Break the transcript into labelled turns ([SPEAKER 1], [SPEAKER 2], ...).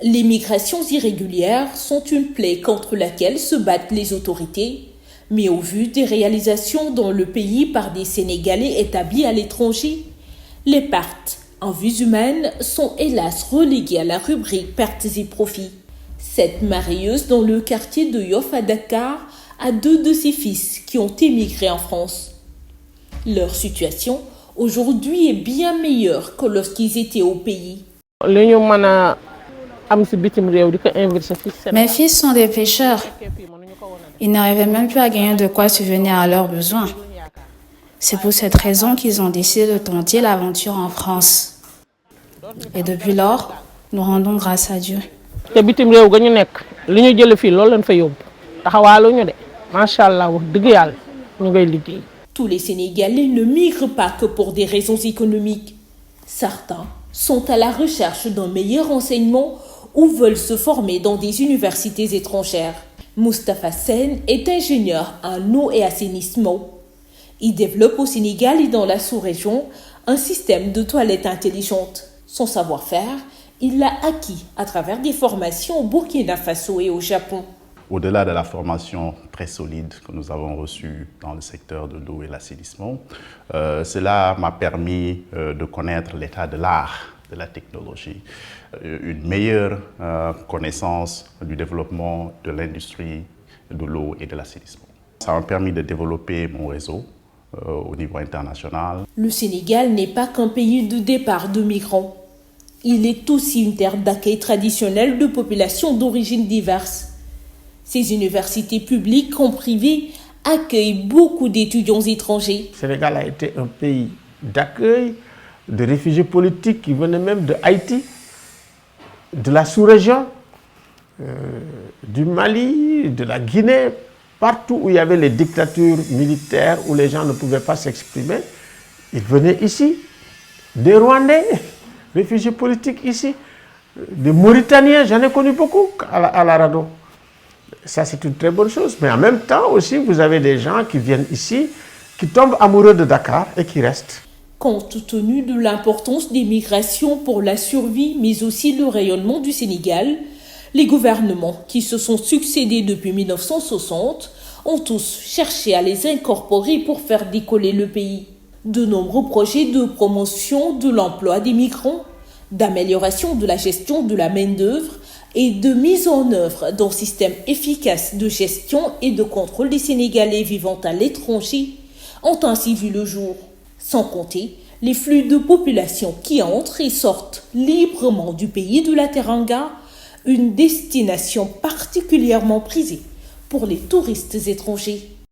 [SPEAKER 1] Les migrations irrégulières sont une plaie contre laquelle se battent les autorités, mais au vu des réalisations dans le pays par des Sénégalais établis à l'étranger, les pertes en vies humaines sont hélas reléguées à la rubrique pertes et profits. Cette marieuse dans le quartier de Yoff à Dakar a 2 de ses fils qui ont émigré en France. Leur situation aujourd'hui est bien meilleure que lorsqu'ils étaient au pays.
[SPEAKER 2] Mes fils sont des pêcheurs. Ils n'arrivaient même plus à gagner de quoi subvenir à leurs besoins. C'est pour cette raison qu'ils ont décidé de tenter l'aventure en France. Et depuis lors, nous rendons grâce à Dieu.
[SPEAKER 1] Tous les Sénégalais ne migrent pas que pour des raisons économiques. Certains sont à la recherche d'un meilleur enseignement ou veulent se former dans des universités étrangères. Moustapha Sen est ingénieur en eau et assainissement. Il développe au Sénégal et dans la sous-région un système de toilettes intelligentes. Son savoir-faire, il l'a acquis à travers des formations au Burkina Faso et au Japon.
[SPEAKER 3] Au-delà de la formation très solide que nous avons reçue dans le secteur de l'eau et l'assainissement, cela m'a permis de connaître l'état de l'art, de la technologie, une meilleure connaissance du développement de l'industrie de l'eau et de l'assainissement. Ça m'a permis de développer mon réseau au niveau international.
[SPEAKER 1] Le Sénégal n'est pas qu'un pays de départ de migrants. Il est aussi une terre d'accueil traditionnelle de populations d'origines diverses. Ces universités publiques comme privées accueillent beaucoup d'étudiants étrangers.
[SPEAKER 4] Le Sénégal a été un pays d'accueil de réfugiés politiques qui venaient même de Haïti, de la sous-région, du Mali, de la Guinée, partout où il y avait les dictatures militaires, où les gens ne pouvaient pas s'exprimer, ils venaient ici. Des Rwandais, réfugiés politiques ici, des Mauritaniens, j'en ai connu beaucoup à la RADDHO. Ça, c'est une très bonne chose. Mais en même temps aussi, vous avez des gens qui viennent ici, qui tombent amoureux de Dakar et qui restent.
[SPEAKER 1] Compte tenu de l'importance des migrations pour la survie, mais aussi le rayonnement du Sénégal, les gouvernements qui se sont succédés depuis 1960 ont tous cherché à les incorporer pour faire décoller le pays. De nombreux projets de promotion de l'emploi des migrants, d'amélioration de la gestion de la main-d'œuvre et de mise en œuvre d'un système efficace de gestion et de contrôle des Sénégalais vivant à l'étranger ont ainsi vu le jour. Sans compter les flux de population qui entrent et sortent librement du pays de la Teranga, une destination particulièrement prisée pour les touristes étrangers.